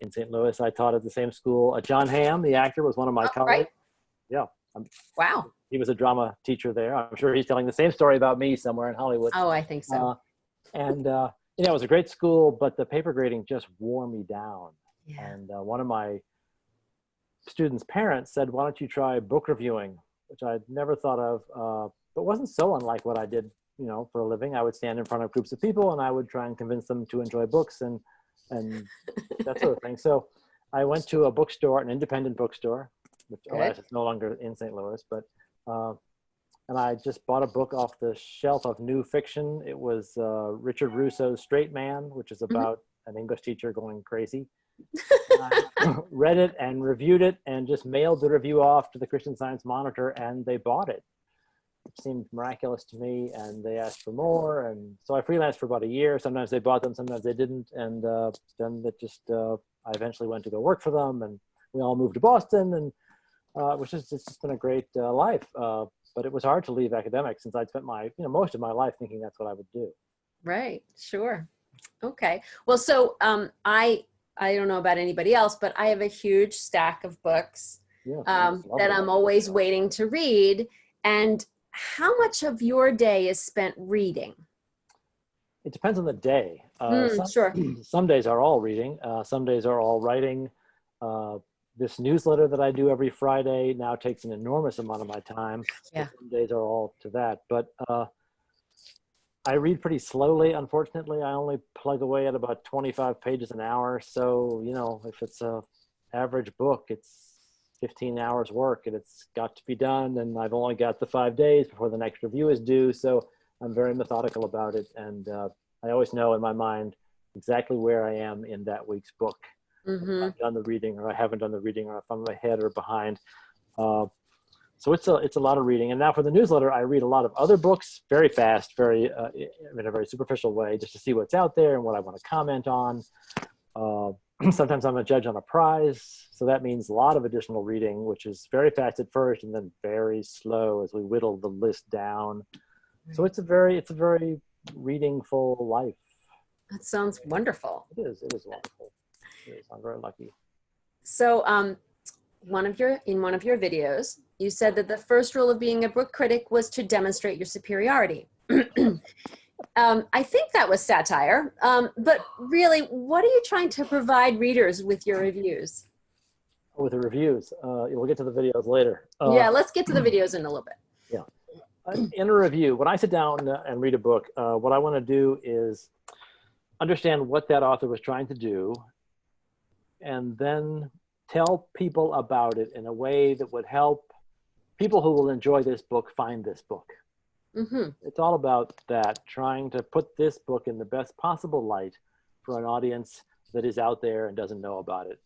in St. Louis. I taught at the same school. John Hamm, the actor, was one of my colleagues. Right. Yeah. Wow. He was a drama teacher there. I'm sure he's telling the same story about me somewhere in Hollywood. Oh, I think so. It was a great school, but the paper grading just wore me down. Yeah. And one of my students' parents said, "Why don't you try book reviewing?" Which I'd never thought of, but wasn't so unlike what I did, for a living. I would stand in front of groups of people and I would try and convince them to enjoy books and that sort of thing. So I went to a bookstore, an independent bookstore, which alas, is no longer in St. Louis, but and I just bought a book off the shelf of new fiction. It was Richard Russo's Straight Man, which is about an English teacher going crazy. I read it and reviewed it and just mailed the review off to the Christian Science Monitor, and they bought it. It seemed miraculous to me, and they asked for more, and so I freelanced for about a year. Sometimes they bought them, sometimes they didn't, and then that just I eventually went to go work for them, and we all moved to Boston, and which has just been a great life. But it was hard to leave academics since I'd spent my most of my life thinking that's what I would do. Right. Sure. Okay. Well, so I don't know about anybody else, but I have a huge stack of books that I'm always waiting to read. And how much of your day is spent reading? It depends on the day. Sure. Some days are all reading. Some days are all writing. This newsletter that I do every Friday now takes an enormous amount of my time. Yeah. Some days are all to that. But I read pretty slowly, unfortunately. I only plug away at about 25 pages an hour. So, if it's an average book, it's 15 hours work and it's got to be done. And I've only got the 5 days before the next review is due. So I'm very methodical about it. And I always know in my mind exactly where I am in that week's book. If I've done the reading or I haven't done the reading, or if I'm ahead or behind. So it's a lot of reading. And now for the newsletter, I read a lot of other books very fast, in a very superficial way, just to see what's out there and what I want to comment on. Sometimes I'm a judge on a prize. So that means a lot of additional reading, which is very fast at first and then very slow as we whittle the list down. So it's a very reading-full life. That sounds wonderful. It is wonderful. I'm very lucky. So in one of your videos, you said that the first rule of being a book critic was to demonstrate your superiority. I think that was satire, but really, what are you trying to provide readers with your reviews? With the reviews, we'll get to the videos later. Yeah, let's get to the videos in a little bit. Yeah. In a review, when I sit down and read a book, what I want to do is understand what that author was trying to do, and then tell people about it in a way that would help people who will enjoy this book find this book. It's all about that, trying to put this book in the best possible light for an audience that is out there and doesn't know about it.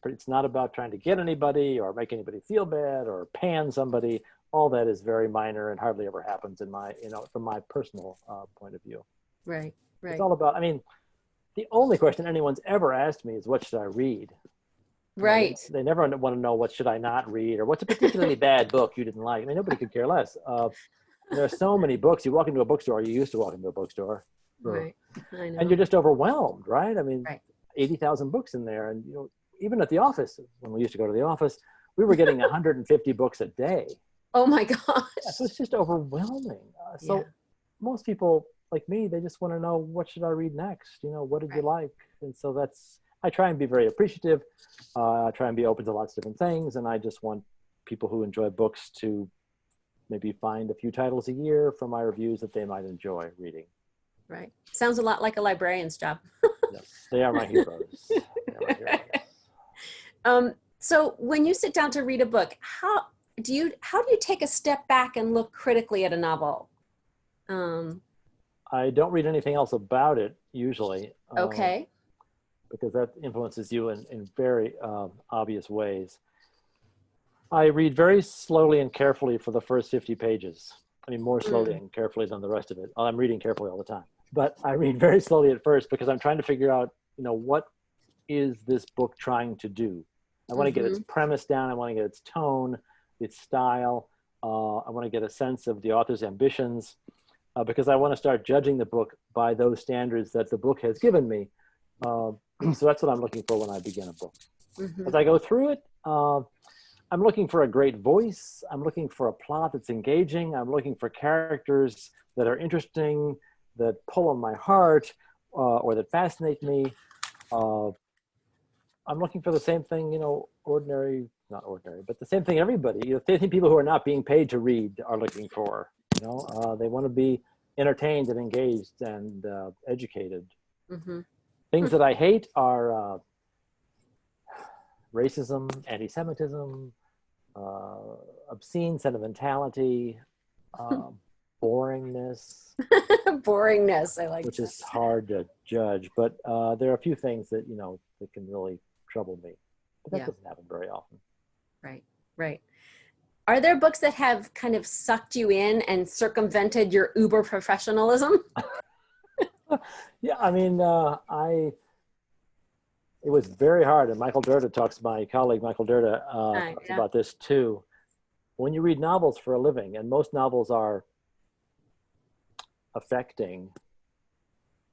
It's not about trying to get anybody or make anybody feel bad or pan somebody. All that is very minor and hardly ever happens from my personal point of view. Right. It's all about, the only question anyone's ever asked me is, what should I read? Right. They never want to know, what should I not read, or what's a particularly bad book you didn't like. Nobody could care less. There are so many books. You walk into a bookstore, you used to walk into a bookstore. Right. I know. And you're just overwhelmed, right? Right. 80,000 books in there. And even at the office, when we used to go to the office, we were getting 150 books a day. Oh my gosh. Yeah, so it's just overwhelming. Most people like me, they just want to know, what should I read next? What did you like? And so I try and be very appreciative. I try and be open to lots of different things. And I just want people who enjoy books to maybe find a few titles a year from my reviews that they might enjoy reading. Right. Sounds a lot like a librarian's job. Yes, they are my heroes. So when you sit down to read a book, how do you take a step back and look critically at a novel? I don't read anything else about it usually. Okay. Because that influences you in very obvious ways. I read very slowly and carefully for the first 50 pages. More slowly and carefully than the rest of it. I'm reading carefully all the time. But I read very slowly at first because I'm trying to figure out, what is this book trying to do? I want to get its premise down. I want to get its tone, its style. I want to get a sense of the author's ambitions because I want to start judging the book by those standards that the book has given me. So that's what I'm looking for when I begin a book. Mm-hmm. As I go through it, I'm looking for a great voice. I'm looking for a plot that's engaging. I'm looking for characters that are interesting, that pull on my heart, or that fascinate me. I'm looking for the same thing, not ordinary, but the same thing everybody, the same thing people who are not being paid to read are looking for. They want to be entertained and engaged and educated. Mm-hmm. Things that I hate are racism, anti-Semitism, obscene sentimentality, boringness. Boringness, I like which that. is hard to judge, but there are a few things that that can really trouble me, but that doesn't happen very often. Right. Are there books that have kind of sucked you in and circumvented your uber professionalism? Yeah, I mean, it was very hard, and my colleague Michael Durda talks about this too. When you read novels for a living, and most novels are affecting,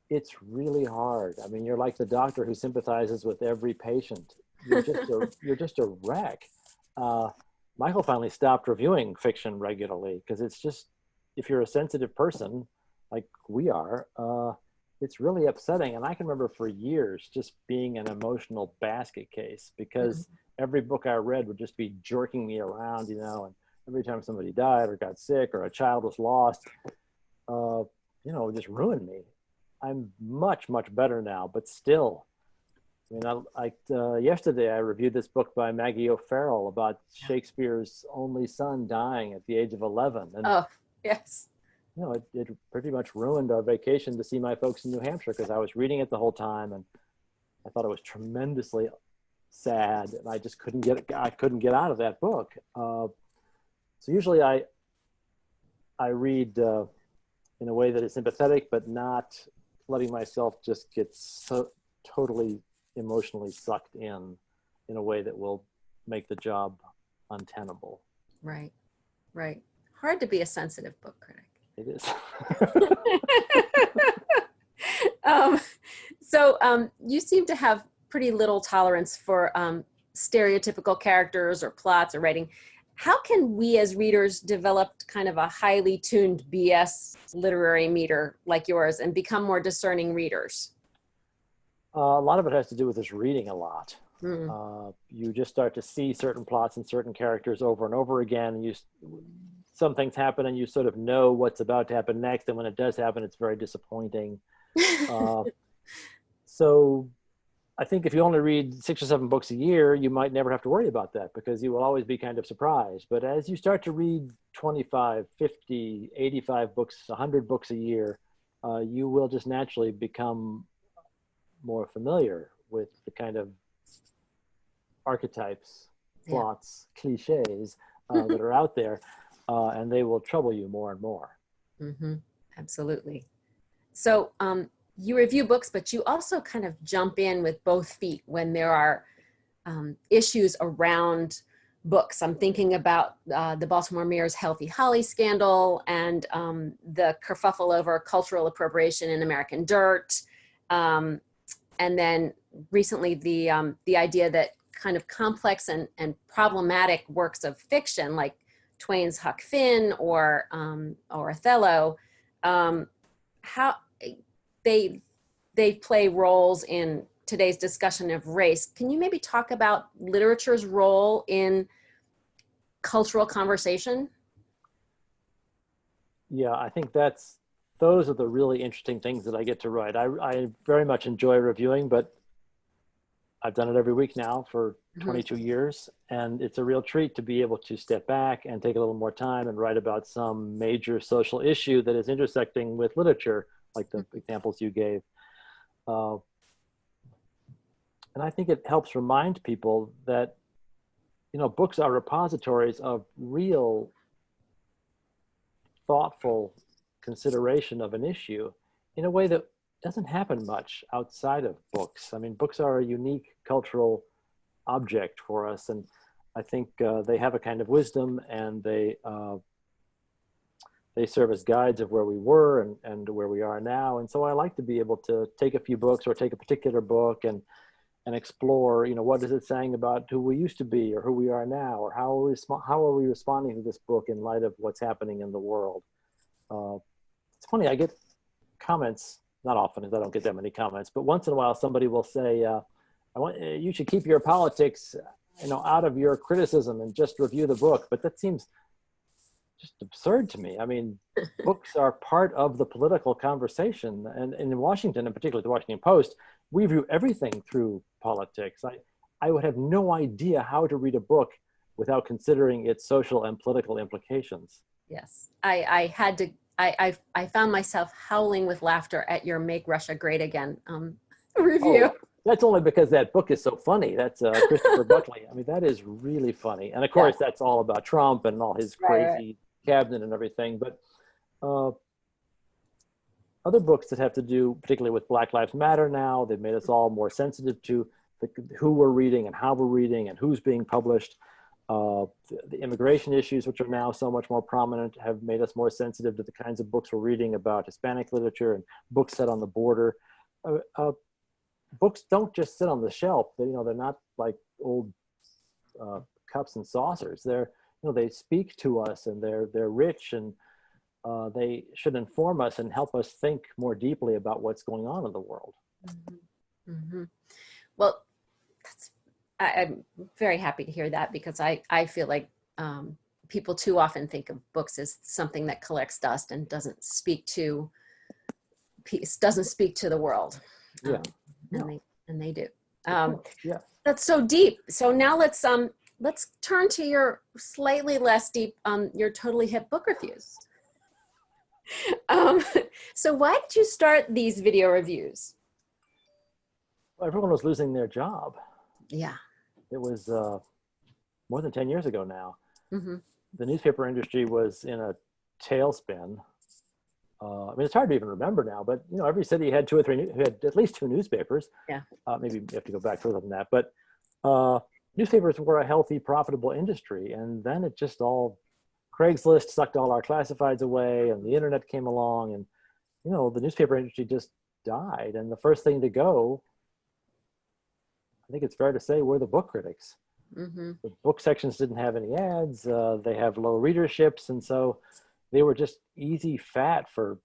it's really hard. I mean, you're like the doctor who sympathizes with every patient. You're just a wreck. Michael finally stopped reviewing fiction regularly because it's just, if you're a sensitive person like we are, it's really upsetting. And I can remember for years just being an emotional basket case because every book I read would just be jerking me around, and every time somebody died or got sick or a child was lost, it just ruined me. I'm much, much better now, but still, yesterday I reviewed this book by Maggie O'Farrell about Shakespeare's only son dying at the age of 11. And, oh, yes. It pretty much ruined our vacation to see my folks in New Hampshire because I was reading it the whole time and I thought it was tremendously sad and I just couldn't get out of that book. So usually I read in a way that is sympathetic, but not letting myself just get so totally emotionally sucked in a way that will make the job untenable. Right. Hard to be a sensitive book critic. It is. You seem to have pretty little tolerance for stereotypical characters or plots or writing. How can we as readers develop kind of a highly tuned BS literary meter like yours and become more discerning readers? A lot of it has to do with just reading a lot. You just start to see certain plots and certain characters over and over again. And some things happen and you sort of know what's about to happen next. And when it does happen, it's very disappointing. So I think if you only read 6 or 7 books a year, you might never have to worry about that because you will always be kind of surprised. But as you start to read 25, 50, 85 books, 100 books a year, you will just naturally become more familiar with the kind of archetypes, plots, cliches that are out there, and they will trouble you more and more. Mm-hmm. Absolutely. So you review books, but you also kind of jump in with both feet when there are issues around books. I'm thinking about the Baltimore Mayor's Healthy Holly scandal and the kerfuffle over cultural appropriation in American Dirt. And then recently the idea that kind of complex and problematic works of fiction like Twain's Huck Finn or Othello, how they play roles in today's discussion of race. Can you maybe talk about literature's role in cultural conversation? Yeah, I think those are the really interesting things that I get to write. I very much enjoy reviewing, but I've done it every week now for 22 years, and it's a real treat to be able to step back and take a little more time and write about some major social issue that is intersecting with literature, like the examples you gave. And I think it helps remind people that, books are repositories of real, thoughtful consideration of an issue in a way that doesn't happen much outside of books. I mean, books are a unique cultural object for us, and I think they have a kind of wisdom, and they they serve as guides of where we were and where we are now. And so I like to be able to take a few books or take a particular book and explore, what is it saying about who we used to be or who we are now, or how are we responding to this book in light of what's happening in the world. It's funny, I get comments, not often, as I don't get that many comments, but once in a while somebody will say, you should keep your politics, out of your criticism and just review the book. But that seems just absurd to me. I mean, books are part of the political conversation, and in Washington, in particular the Washington Post, we view everything through politics. I would have no idea how to read a book without considering its social and political implications. Yes, I found myself howling with laughter at your "Make Russia Great Again" review. Oh, that's only because that book is so funny. That's Christopher Buckley. I mean, that is really funny. And of course, that's all about Trump and all his crazy cabinet and everything. But other books that have to do, particularly with Black Lives Matter now, they've made us all more sensitive to who we're reading and how we're reading and who's being published. The immigration issues, which are now so much more prominent, have made us more sensitive to the kinds of books we're reading about Hispanic literature and books set on the border. Books don't just sit on the shelf. They're not like old cups and saucers. They speak to us, and they're rich, and they should inform us and help us think more deeply about what's going on in the world. Mm-hmm. Mm-hmm. Well, I'm very happy to hear that, because I feel like people too often think of books as something that collects dust and doesn't speak to the world. Yeah. And they do. Yeah. That's so deep. So now let's turn to your slightly less deep, your totally hip book reviews. So why did you start these video reviews? Well, everyone was losing their job. Yeah. It was more than 10 years ago now. Mm-hmm. The newspaper industry was in a tailspin. I mean, it's hard to even remember now, but every city had had at least 2 newspapers. Yeah. Maybe you have to go back further than that, but newspapers were a healthy, profitable industry, and then it just Craigslist sucked all our classifieds away, and the internet came along, and the newspaper industry just died. And the first thing to go, I think it's fair to say, were the book critics. Mm-hmm. The book sections didn't have any ads. They have low readerships, and so they were just easy fat for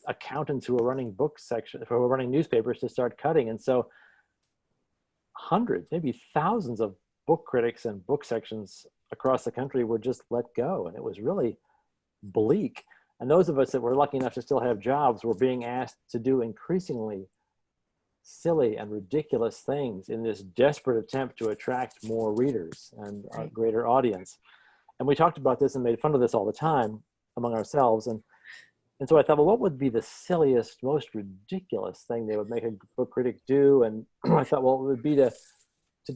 accountants who were running newspapers to start cutting. And so hundreds, maybe thousands of book critics and book sections across the country were just let go. And it was really bleak. And those of us that were lucky enough to still have jobs were being asked to do increasingly silly and ridiculous things in this desperate attempt to attract more readers and a greater audience. And we talked about this and made fun of this all the time among ourselves. And so I thought, well, what would be the silliest, most ridiculous thing they would make a book critic do? And I thought, well, it would be to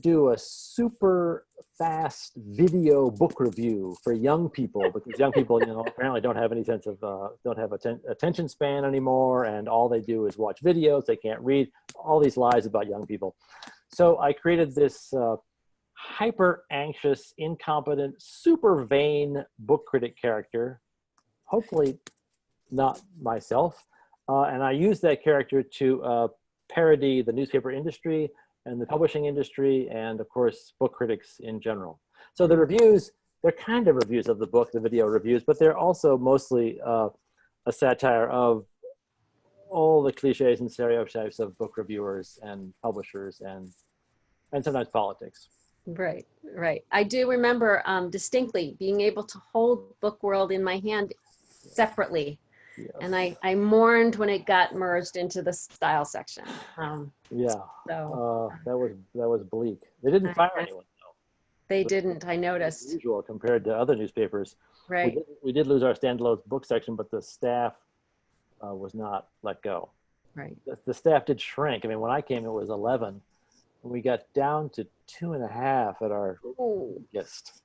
do a super fast video book review for young people, because young people, apparently don't have any sense of, don't have attention span anymore. And all they do is watch videos. They can't read. All these lies about young people. So I created this hyper anxious, incompetent, super vain book critic character, hopefully not myself. And I used that character to parody the newspaper industry and the publishing industry, and of course, book critics in general. So the reviews, they're kind of reviews of the book, the video reviews, but they're also mostly a satire of all the cliches and stereotypes of book reviewers and publishers and sometimes politics. Right, right. I do remember distinctly being able to hold Book World in my hand separately. Yes. And I mourned when it got merged into the style section. That was bleak. They didn't fire anyone, though. They didn't, I noticed. Usual compared to other newspapers. Right. We did lose our standalone book section, but the staff was not let go. Right. The staff did shrink. I mean, when I came, it was 11. And we got down to 2.5 at our biggest.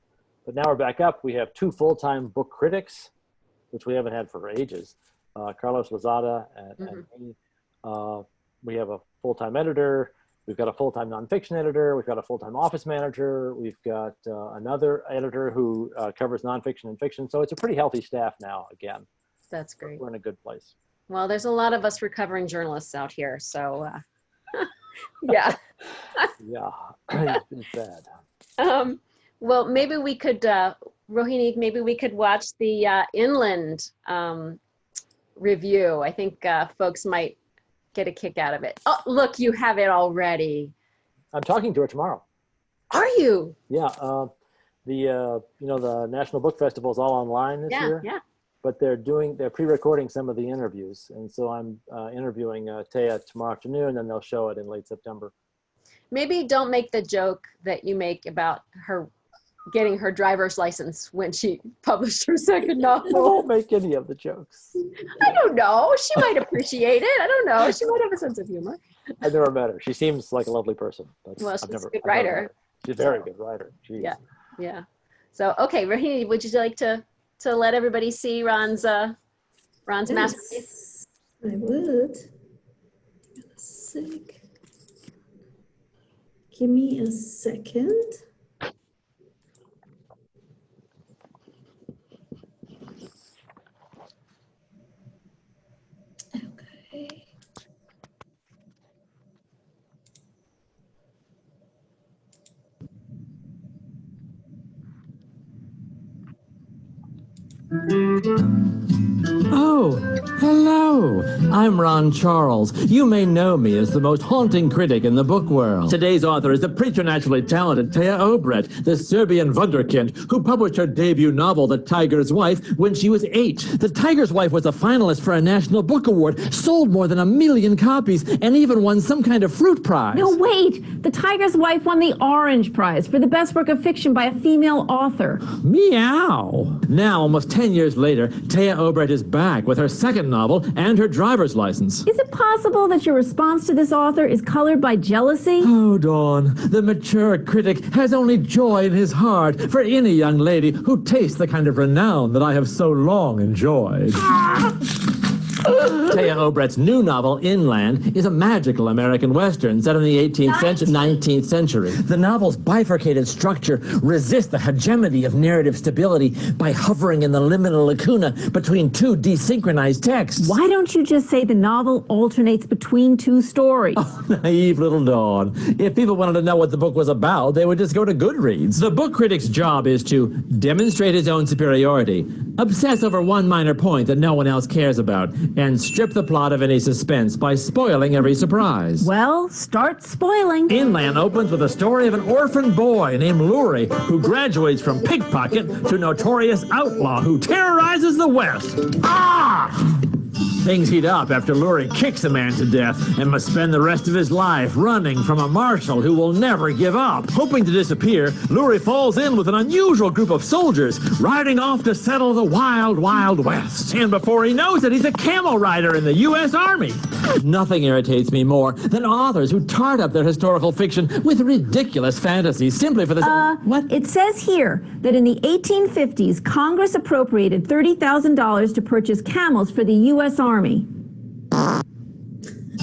But now we're back up. We have 2 full-time book critics, which we haven't had for ages. Carlos Lozada and me. We have a full-time editor. We've got a full-time nonfiction editor. We've got a full-time office manager. We've got another editor who covers nonfiction and fiction. So it's a pretty healthy staff now again. That's great. We're in a good place. Well, there's a lot of us recovering journalists out here, so yeah. Yeah, it's bad. Well, maybe we could, Rohini, maybe we could watch the Inland review. I think folks might get a kick out of it. Oh, look, you have it already. I'm talking to her tomorrow. Are you? Yeah, the National Book Festival is all online this year. Yeah. But they're pre-recording some of the interviews, and so I'm interviewing Taya tomorrow afternoon, and they'll show it in late September. Maybe don't make the joke that you make about her getting her driver's license when she published her second novel. I won't make any of the jokes. I don't know. She might appreciate it. I don't know. She might have a sense of humor. I've never met her. She seems like a lovely person. But Well, she's a good writer. She's a very good writer. Jeez. Yeah. So, okay, Rohini, would you like to let everybody see Ron's masterpiece? I would. Give a sec. Give me a second. Okay. Oh, hello. I'm Ron Charles. You may know me as the most haunting critic in the book world. Today's author is the preternaturally talented Taya Obrecht, the Serbian wunderkind who published her debut novel, The Tiger's Wife, when she was 8. The Tiger's Wife was a finalist for a National Book Award, sold more than 1 million copies, and even won some kind of fruit prize. No, wait! The Tiger's Wife won the Orange Prize for the best work of fiction by a female author. Meow. Now, almost 10 years later, Taya Obrecht is back with her second novel and her driver's license. Is it possible that your response to this author is colored by jealousy? Oh, Dawn, the mature critic has only joy in his heart for any young lady who tastes the kind of renown that I have so long enjoyed. Taya Obrecht's new novel, Inland, is a magical American Western set in the 19th century. The novel's bifurcated structure resists the hegemony of narrative stability by hovering in the liminal lacuna between two desynchronized texts. Why don't you just say the novel alternates between two stories? Oh, naive little Dawn. If people wanted to know what the book was about, they would just go to Goodreads. The book critic's job is to demonstrate his own superiority, obsess over one minor point that no one else cares about, and strip the plot of any suspense by spoiling every surprise. Well, start spoiling. Inland opens with a story of an orphan boy named Lurie who graduates from pickpocket to notorious outlaw who terrorizes the West. Ah! Things heat up after Lurie kicks a man to death and must spend the rest of his life running from a marshal who will never give up. Hoping to disappear, Lurie falls in with an unusual group of soldiers riding off to settle the wild, wild West. And before he knows it, he's a camel rider in the U.S. Army. Nothing irritates me more than authors who tart up their historical fiction with ridiculous fantasies simply for the... What? It says here that in the 1850s, Congress appropriated $30,000 to purchase camels for the U.S. Army.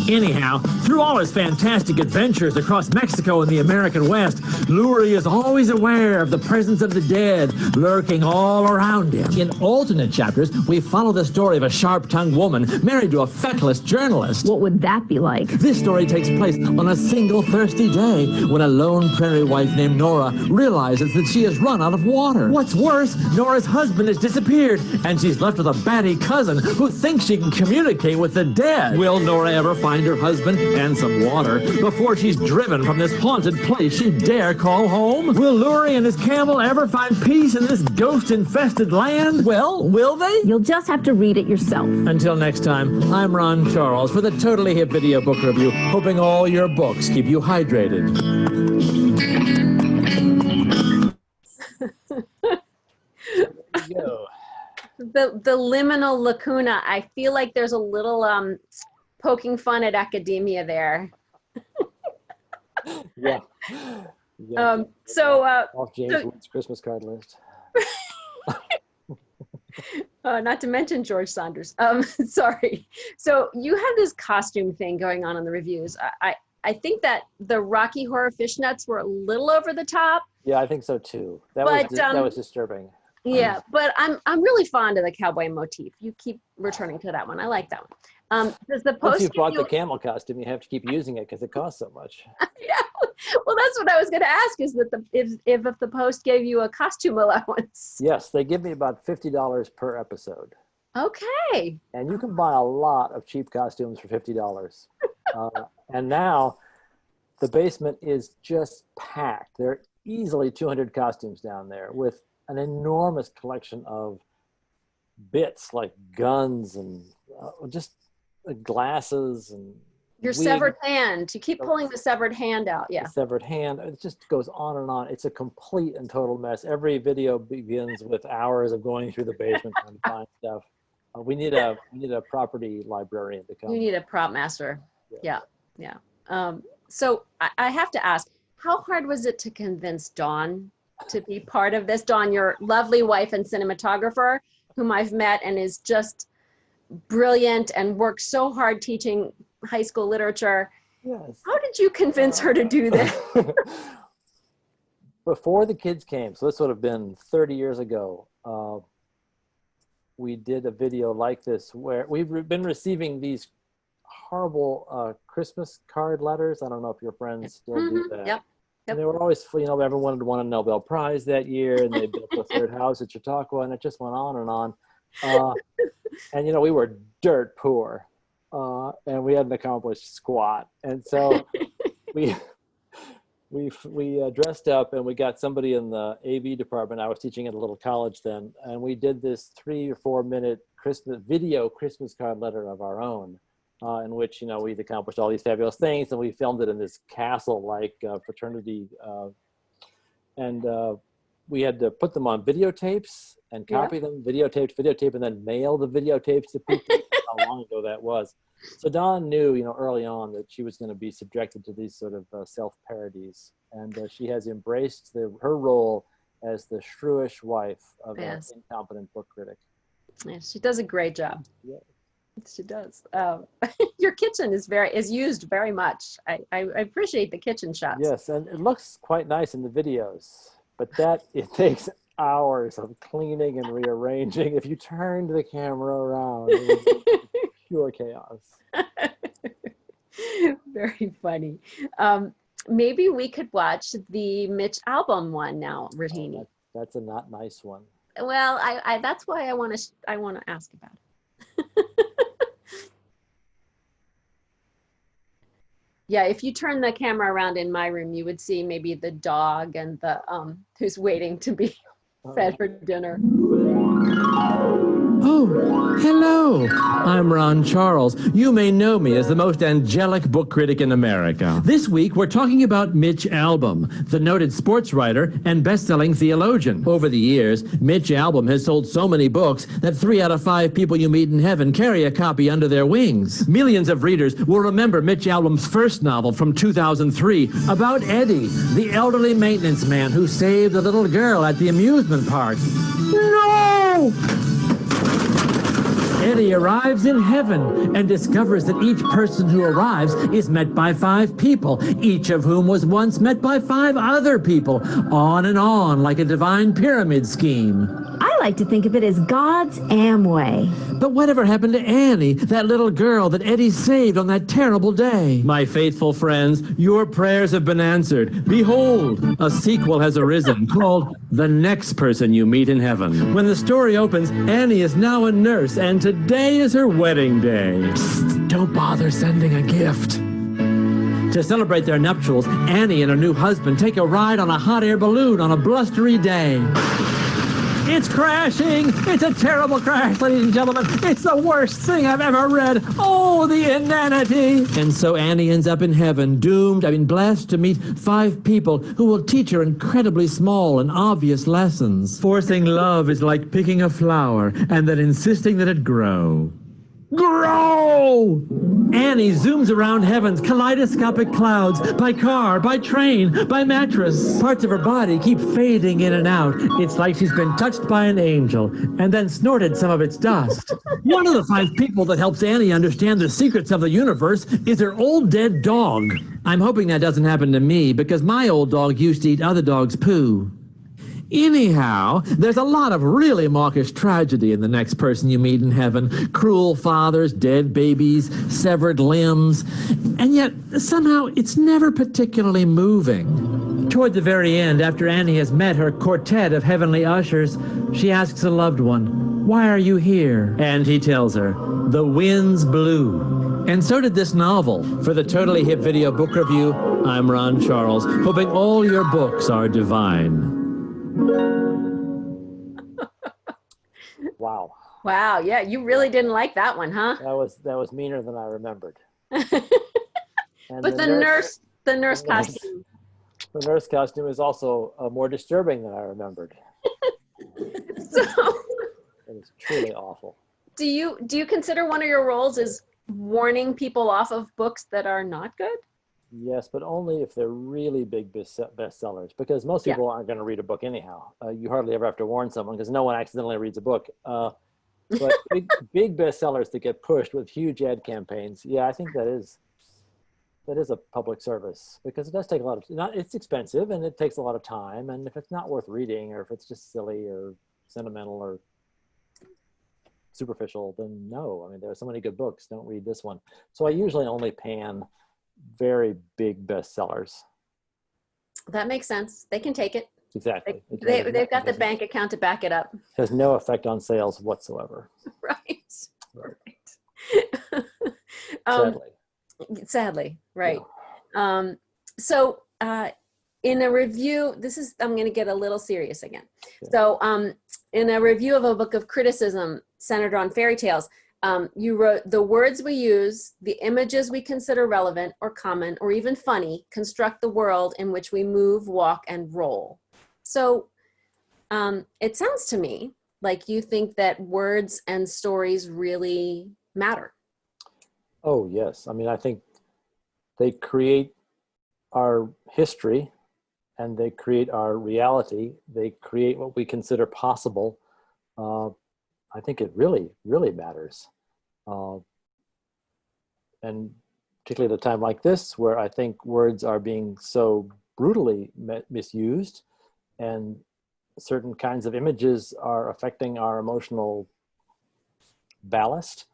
Anyhow, through all his fantastic adventures across Mexico and the American West, Lurie is always aware of the presence of the dead lurking all around him. In alternate chapters, we follow the story of a sharp-tongued woman married to a feckless journalist. What would that be like? This story takes place on a single thirsty day when a lone prairie wife named Nora realizes that she has run out of water. What's worse, Nora's husband has disappeared, and she's left with a batty cousin who thinks she can communicate with the dead. Will Nora ever find her husband and some water before she's driven from this haunted place she dare call home? Will Lurie and his camel ever find peace in this ghost-infested land? Well, will they? You'll just have to read it yourself. Until next time, I'm Ron Charles for the Totally Hip Video Book Review, hoping all your books keep you hydrated. There you go. The liminal lacuna, I feel like there's a little poking fun at academia there. Yeah. Off James Wood's Christmas card list. Not to mention George Saunders. Sorry. So you have this costume thing going on in the reviews. I think that the Rocky Horror fishnets were a little over the top. Yeah, I think so too. That was disturbing. Yeah, but I'm really fond of the cowboy motif. You keep returning to that one. I like that one. Does the Once post you've give bought you? the camel costume, you have to keep using it because it costs so much. Yeah. Well, that's what I was going to ask. Is that if the post gave you a costume allowance? Yes, they give me about $50 per episode. Okay. And you can buy a lot of cheap costumes for $50. And now the basement is just packed. There are easily 200 costumes down there with an enormous collection of bits like guns and just glasses and Your severed hand. You keep pulling the severed hand out. Yeah. the severed hand. It just goes on and on. It's a complete and total mess. Every video begins with hours of going through the basement trying to find stuff. We need a property librarian to come. You need a prop master. Yeah. So I have to ask, how hard was it to convince Dawn to be part of this? Dawn, your lovely wife and cinematographer, whom I've met and is just brilliant and works so hard teaching high school literature. Yes. How did you convince her to do this? Before the kids came, so this would have been 30 years ago, we did a video like this where we've been receiving these horrible Christmas card letters. I don't know if your friends still do that. Yep. And they were always, everyone had won a Nobel Prize that year, and they built the third house at Chautauqua, and it just went on and on. And we were dirt poor, and we hadn't accomplished squat. And so we dressed up, and we got somebody in the AV department. I was teaching at a little college then, and we did this 3 or 4 minute Christmas card letter of our own. In which we'd accomplished all these fabulous things, and we filmed it in this castle-like fraternity, and we had to put them on videotapes and copy them, videotape, and then mail the videotapes to people. How long ago that was! So Dawn knew, early on that she was going to be subjected to these sort of self-parodies, and she has embraced her role as the shrewish wife of an incompetent book critic. Yeah, she does a great job. Yeah. She does. Your kitchen is used very much. I appreciate the kitchen shots. Yes, and it looks quite nice in the videos, but it takes hours of cleaning and rearranging. If you turned the camera around, it would be pure chaos. Very funny. Maybe we could watch the Mitch album one now, Rattini. That's a not nice one. Well, that's why I want to ask about it. Yeah, if you turn the camera around in my room, you would see maybe the dog and the who's waiting to be fed for dinner. Oh, hello. I'm Ron Charles. You may know me as the most angelic book critic in America. This week, we're talking about Mitch Albom, the noted sports writer and best-selling theologian. Over the years, Mitch Albom has sold so many books that 3 out of 5 people you meet in heaven carry a copy under their wings. Millions of readers will remember Mitch Albom's first novel from 2003 about Eddie, the elderly maintenance man who saved a little girl at the amusement park. No! Eddie arrives in heaven and discovers that each person who arrives is met by 5 people, each of whom was once met by 5 other people, on and on like a divine pyramid scheme. I like to think of it as God's Amway. But whatever happened to Annie, that little girl that Eddie saved on that terrible day? My faithful friends, your prayers have been answered. Behold, a sequel has arisen called The Next Person You Meet in Heaven. When the story opens, Annie is now a nurse, and today is her wedding day. Psst, don't bother sending a gift. To celebrate their nuptials, Annie and her new husband take a ride on a hot air balloon on a blustery day. It's crashing! It's a terrible crash, ladies and gentlemen. It's the worst thing I've ever read. Oh, the inanity! And so Annie ends up in heaven, blessed to meet 5 people who will teach her incredibly small and obvious lessons. Forcing love is like picking a flower and then insisting that it grow. Grow! Annie zooms around heaven's kaleidoscopic clouds by car, by train, by mattress. Parts of her body keep fading in and out. It's like she's been touched by an angel and then snorted some of its dust. One of the 5 people that helps Annie understand the secrets of the universe is her old dead dog. I'm hoping that doesn't happen to me because my old dog used to eat other dogs' poo. Anyhow, there's a lot of really mawkish tragedy in the next person you meet in heaven. Cruel fathers, dead babies, severed limbs. And yet, somehow, it's never particularly moving. Toward the very end, after Annie has met her quartet of heavenly ushers, she asks a loved one, "Why are you here?" And he tells her, "The winds blew." And so did this novel. For the Totally Hip Video Book Review, I'm Ron Charles, hoping all your books are divine. Wow. Wow. Yeah, you really didn't like that one, huh? That was meaner than I remembered. And But the nurse costume. The nurse costume is also more disturbing than I remembered. So, It was truly awful. do you consider one of your roles as warning people off of books that are not good? Yes, but only if they're really big bestsellers, because most people aren't going to read a book anyhow. You hardly ever have to warn someone because no one accidentally reads a book. But big bestsellers that get pushed with huge ad campaigns, yeah, I think that is a public service, because it does take a lot of, it's expensive and it takes a lot of time. And if it's not worth reading, or if it's just silly or sentimental or superficial, then no. I mean, there are so many good books. Don't read this one. So I usually only pan very big bestsellers. That makes sense. They can take it. Exactly. They've got the bank account to back it up. Has no effect on sales whatsoever. Right. Sadly. Right. Yeah. So in a review, I'm going to get a little serious again. Yeah. So in a review of a book of criticism centered on fairy tales, you wrote, "The words we use, the images we consider relevant or common or even funny, construct the world in which we move, walk, and roll." So it sounds to me like you think that words and stories really matter. Oh, yes. I mean, I think they create our history and they create our reality. They create what we consider possible. I think it really, really matters. And particularly at a time like this, where I think words are being so brutally misused and certain kinds of images are affecting our emotional ballast.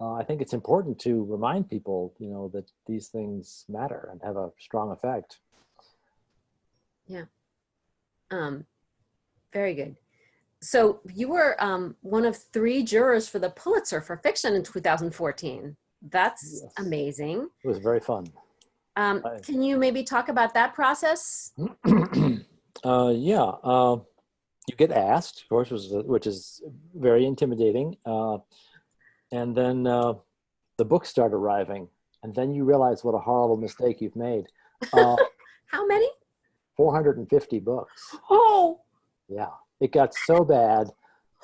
I think it's important to remind people, that these things matter and have a strong effect. Yeah. Very good. So you were one of 3 jurors for the Pulitzer for fiction in 2014. That's amazing. It was very fun. Can you maybe talk about that process? You get asked, of course, which is very intimidating. And then the books start arriving, and then you realize what a horrible mistake you've made. How many? 450 books. Oh! Yeah, it got so bad.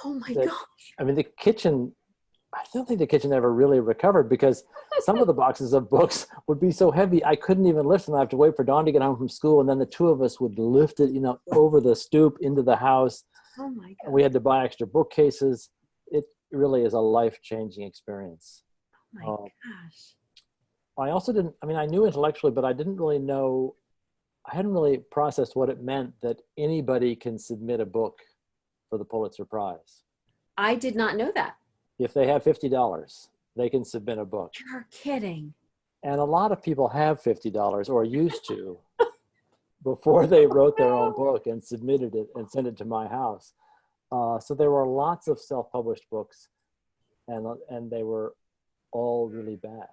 Oh my gosh. I mean, the kitchen, I don't think the kitchen ever really recovered, because some of the boxes of books would be so heavy, I couldn't even lift them. I have to wait for Dawn to get home from school, and then the 2 of us would lift it, over the stoop into the house. Oh my God. And we had to buy extra bookcases. It really is a life-changing experience. Oh my gosh. I also I knew intellectually, but I didn't really know, I hadn't really processed what it meant that anybody can submit a book for the Pulitzer Prize. I did not know that. If they have $50, they can submit a book. You're kidding. And a lot of people have $50 or used to before they wrote their own book and submitted it and sent it to my house. So there were lots of self-published books, and they were all really bad.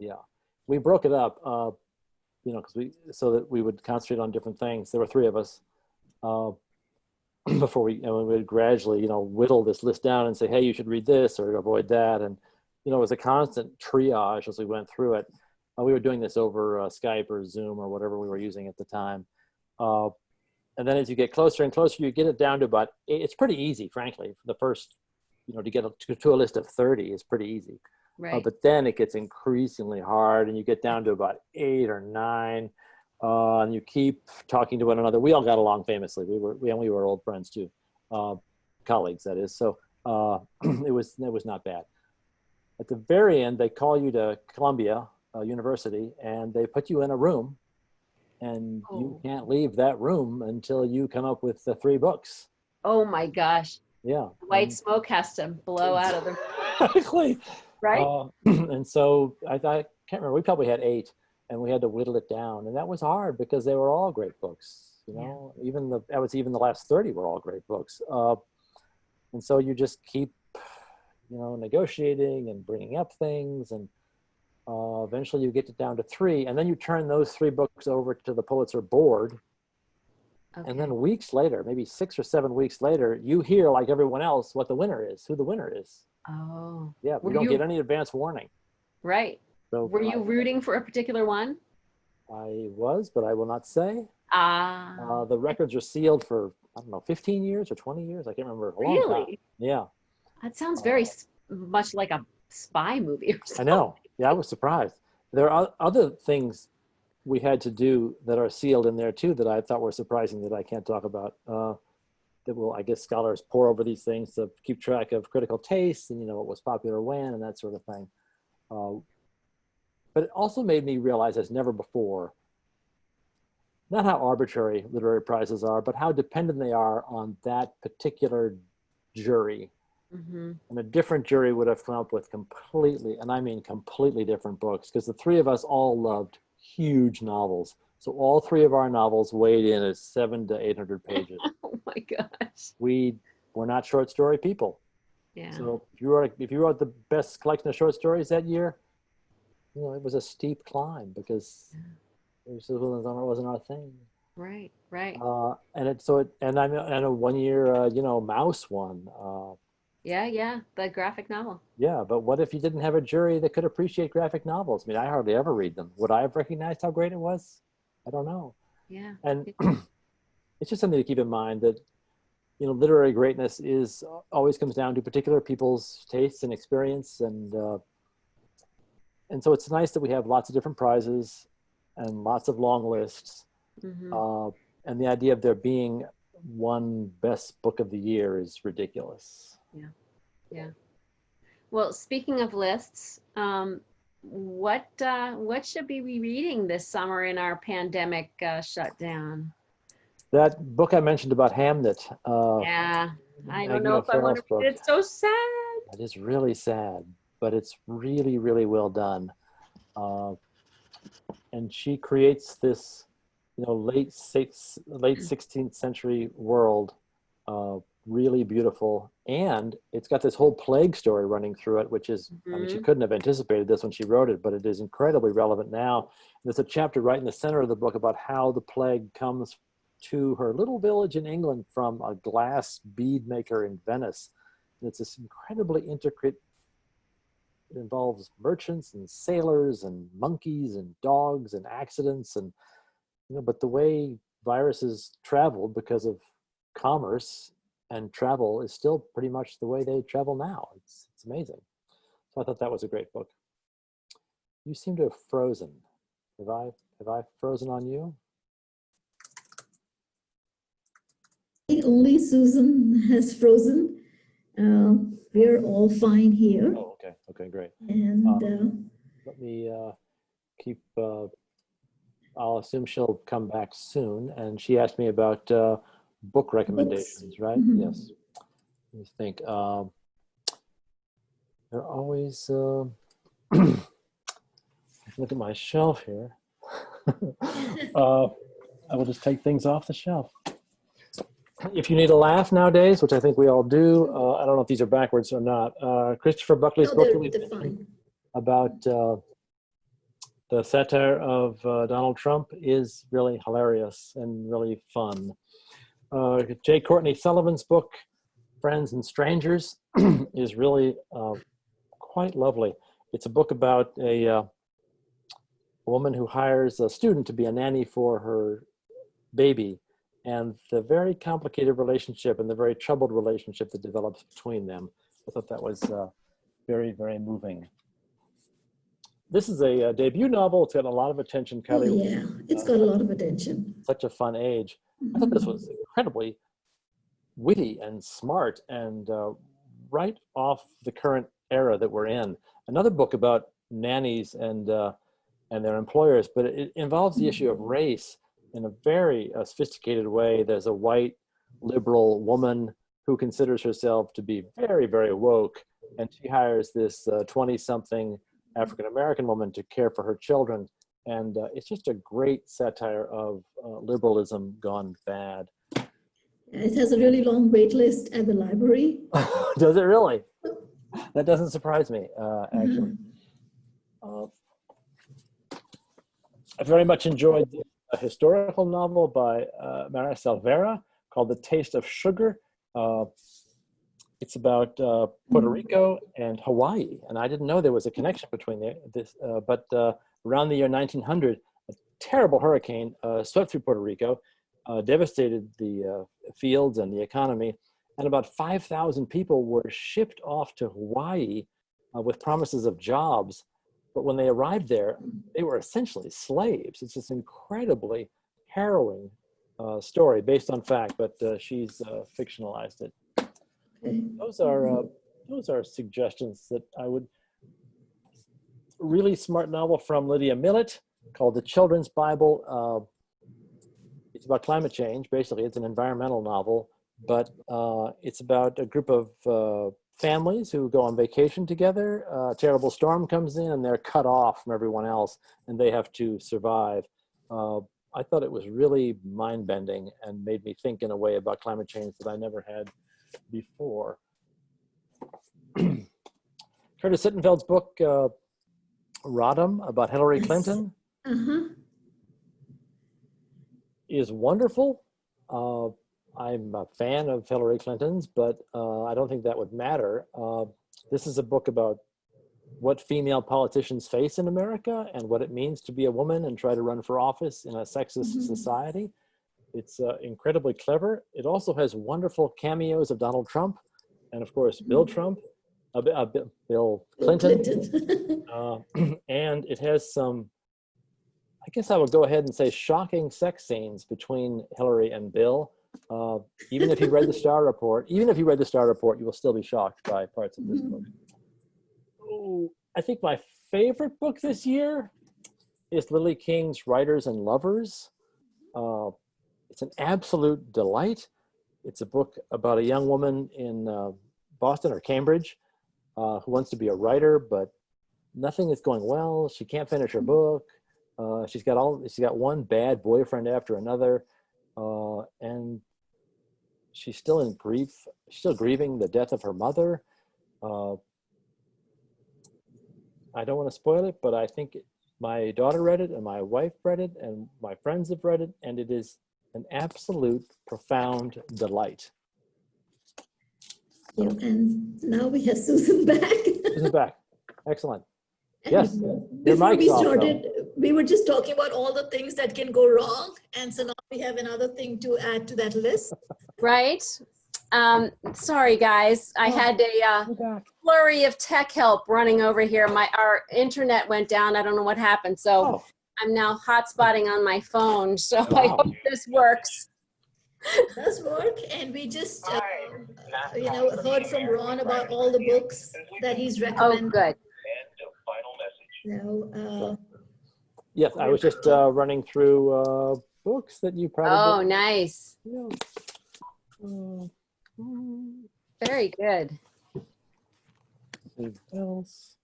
Yeah, we broke it up, so that we would concentrate on different things. There were 3 of us before we would gradually, whittle this list down and say, hey, you should read this or avoid that. And, it was a constant triage as we went through it. We were doing this over Skype or Zoom or whatever we were using at the time. And then as you get closer and closer, you get it down to about, it's pretty easy, frankly. The first, to get to a list of 30 is pretty easy. Right. But then it gets increasingly hard, and you get down to about 8 or 9, and you keep talking to one another. We all got along famously. We were old friends too, colleagues, that is. So it was not bad. At the very end, they call you to Columbia University, and they put you in a room, and you Oh. can't leave that room until you come up with the 3 books. Oh my gosh. Yeah. White smoke has to blow out of the, Exactly. right? And so I can't remember, we probably had 8, and we had to whittle it down. And that was hard because they were all great books, you know, even the last 30 were all great books. And so you just keep, negotiating and bringing up things, and eventually you get it down to 3, and then you turn those 3 books over to the Pulitzer board. Okay. And then weeks later, maybe 6 or 7 weeks later, you hear, like everyone else, what the winner is, who the winner is. Oh. Yeah, we don't get any advance warning. Right. So Were you rooting for a particular one? I was, but I will not say. Ah. The records are sealed for, I don't know, 15 years or 20 years. I can't remember. A long time. Really? Yeah. That sounds very much like a spy movie or I something. know. Yeah, I was surprised. There are other things we had to do that are sealed in there too that I thought were surprising that I can't talk about. That will, I guess, scholars pore over these things to keep track of critical tastes and what was popular when and that sort of thing. But it also made me realize, as never before, not how arbitrary literary prizes are, but how dependent they are on that particular jury. Mm-hmm. And a different jury would have come up with completely, and I mean completely different books, because the 3 of us all loved huge novels. So all 3 of our novels weighed in at 700 to 800 pages. Oh my gosh. We were not short story people. Yeah. So if you wrote the best collection of short stories that year, it was a steep climb because it wasn't our thing. Right. Right. And I know one year, Mouse won. Yeah. The graphic novel. Yeah, but what if you didn't have a jury that could appreciate graphic novels? I mean, I hardly ever read them. Would I have recognized how great it was? I don't know. Yeah. And it's just something to keep in mind that, literary greatness always comes down to particular people's tastes and experience. And so it's nice that we have lots of different prizes and lots of long lists. Mm-hmm. And the idea of there being one best book of the year is ridiculous. Yeah. Well, speaking of lists, what should we be reading this summer in our pandemic shutdown? That book I mentioned about Hamnet. Yeah, I don't Maggie know if I want to O'Farrell's read it. It's so sad. It is really sad, but it's really, really well done. And she creates this, late 16th century world, really beautiful. And it's got this whole plague story running through it, which is, I mean, she couldn't have anticipated this when she wrote it, but it is incredibly relevant now. There's a chapter right in the center of the book about how the plague comes to her little village in England from a glass bead maker in Venice. And it's this incredibly intricate. It involves merchants and sailors and monkeys and dogs and accidents and, but the way viruses travel because of commerce and travel is still pretty much the way they travel now. It's amazing. So I thought that was a great book. You seem to have frozen. Have I frozen on you? Only Susan has frozen. We're all fine here. Oh, okay. Okay, great. And Let me keep, I'll assume she'll come back soon. And she asked me about book recommendations, right? Mhm. Yes. Let me think. They're always, look at my shelf here. I will just take things off the shelf. If you need a laugh nowadays, which I think we all do, I don't know if these are backwards or not. Christopher Buckley's book that we they're mentioned fine. about the satire of Donald Trump is really hilarious and really fun. J. Courtney Sullivan's book, Friends and Strangers, is really quite lovely. It's a book about a woman who hires a student to be a nanny for her baby, and the very complicated relationship and the very troubled relationship that develops between them. I thought that was very, very moving. This is a debut novel. It's got a lot of attention. Oh, Kylie, yeah, it's got a lot of attention. such a fun age. I thought this was incredibly witty and smart and right off the current era that we're in. Another book about nannies and their employers, but it involves the issue of race, in a very sophisticated way. There's a white liberal woman who considers herself to be very, very woke, and she hires this 20-something African-American woman to care for her children. And it's just a great satire of liberalism gone bad. It has a really long wait list at the library. Does it really? That doesn't surprise me, actually. I very much enjoyed a historical novel by Maricel Vera called The Taste of Sugar. It's about Puerto Rico and Hawaii, and I didn't know there was a connection between this. But around the year 1900, a terrible hurricane swept through Puerto Rico, devastated the fields and the economy, and about 5,000 people were shipped off to Hawaii with promises of jobs. But when they arrived there, they were essentially slaves. It's this incredibly harrowing story based on fact, but she's fictionalized it. Those are suggestions that I would. Really smart novel from Lydia Millett called The Children's Bible. It's about climate change. Basically, it's an environmental novel, but it's about a group of families who go on vacation together. A terrible storm comes in and they're cut off from everyone else, and they have to survive. I thought it was really mind-bending and made me think in a way about climate change that I never had before. Curtis Sittenfeld's book, Rodham, about Hillary Clinton, is wonderful. I'm a fan of Hillary Clinton's, but I don't think that would matter. This is a book about what female politicians face in America and what it means to be a woman and try to run for office in a sexist society. It's incredibly clever. It also has wonderful cameos of Donald Trump and, of course, Bill Trump, Bill Clinton. And it has some, I guess I would go ahead and say, shocking sex scenes between Hillary and Bill. Even if you read the Star Report, you will still be shocked by parts of this book. Oh, I think my favorite book this year is Lily King's Writers and Lovers. It's an absolute delight. It's a book about a young woman in Boston or Cambridge who wants to be a writer, but nothing is going well. She can't finish her book. She's got one bad boyfriend after another, and she's still in grief. She's still grieving the death of her mother. I don't want to spoil it, but I think my daughter read it, and my wife read it, and my friends have read it, and it is an absolute profound delight. Yeah, and now we have Susan back. Susan back. Excellent. And Yes. Before we started, we were just talking about all the things that can go wrong. And so now we have another thing to add to that list. Right. Sorry, guys. I had a flurry of tech help running over here. Our internet went down. I don't know what happened. So I'm now hotspotting on my phone. So I hope this works. It does work. And we just, heard from Ron about all the books that he's recommended. Oh, good. So, yes, I was just running through books that you probably. Oh, nice. Yeah. Very good. Anything else?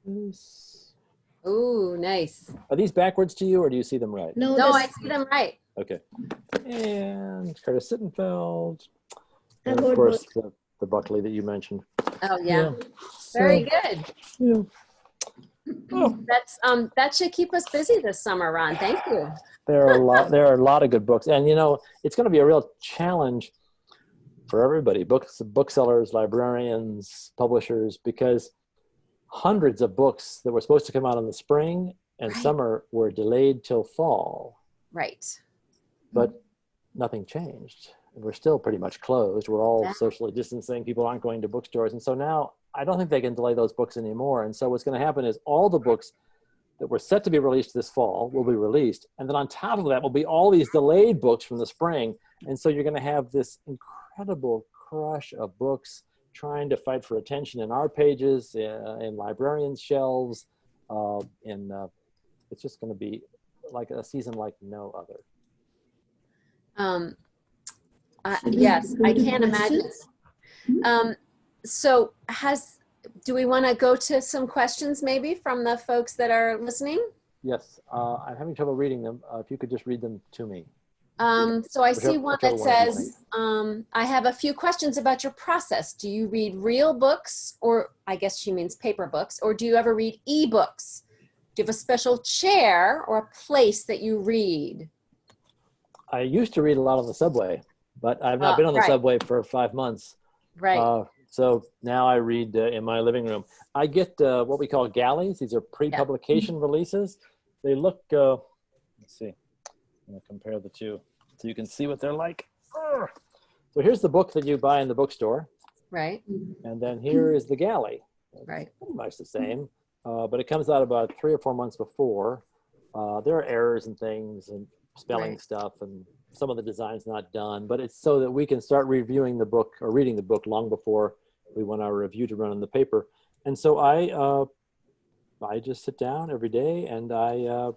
This. Ooh, nice. Are these backwards to you, or do you see them right? No, I see them right. Okay. And Curtis Sittenfeld. And of course, the Buckley that you mentioned. Oh, yeah. Very good. Yeah. Oh. That should keep us busy this summer, Ron. Thank you. There are a lot of good books, and it's going to be a real challenge for everybody, booksellers, librarians, publishers, because hundreds of books that were supposed to come out in the spring and summer were delayed till fall. Right. But nothing changed. We're still pretty much closed. We're all socially distancing. People aren't going to bookstores. And so now I don't think they can delay those books anymore. And so what's going to happen is all the books that were set to be released this fall will be released. And then on top of that will be all these delayed books from the spring. And so you're going to have this incredible crush of books trying to fight for attention in our pages, in librarians' shelves. It's just going to be like a season like no other. Yes, I can't imagine. So do we want to go to some questions maybe from the folks that are listening? Yes, I'm having trouble reading them. If you could just read them to me. So I see one that whichever says, I have a few questions about your process. Do you read real books, or I guess she means paper books, or do you ever read ebooks? Do you have a special chair or a place that you read? I used to read a lot on the subway, but I've not been on the subway for 5 months. Right. So now I read in my living room. I get what we call galleys. These are pre-publication releases. They look, let's see, I'm going to compare the two so you can see what they're like. So here's the book that you buy in the bookstore. Right. And then here is the galley. Right. Pretty much the same, but it comes out about 3 or 4 months before. There are errors and things and spelling stuff, and some of the design's not done, but it's so that we can start reviewing the book or reading the book long before we want our review to run in the paper. And so I just sit down every day and I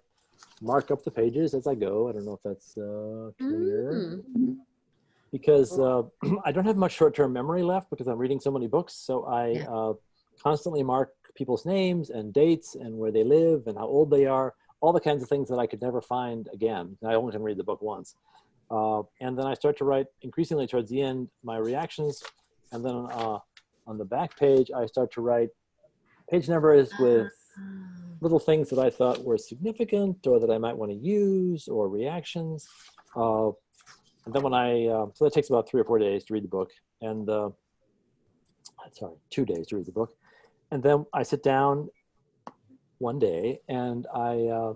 mark up the pages as I go. I don't know if that's clear. Because I don't have much short-term memory left because I'm reading so many books. So I constantly mark people's names and dates and where they live and how old they are, all the kinds of things that I could never find again. I only can read the book once. And then I start to write increasingly towards the end my reactions. And then on the back page, I start to write page numbers with little things that I thought were significant or that I might want to use, or reactions. And then when so that takes about 3 or 4 days to read the book. And sorry, 2 days to read the book. And then I sit down one day and I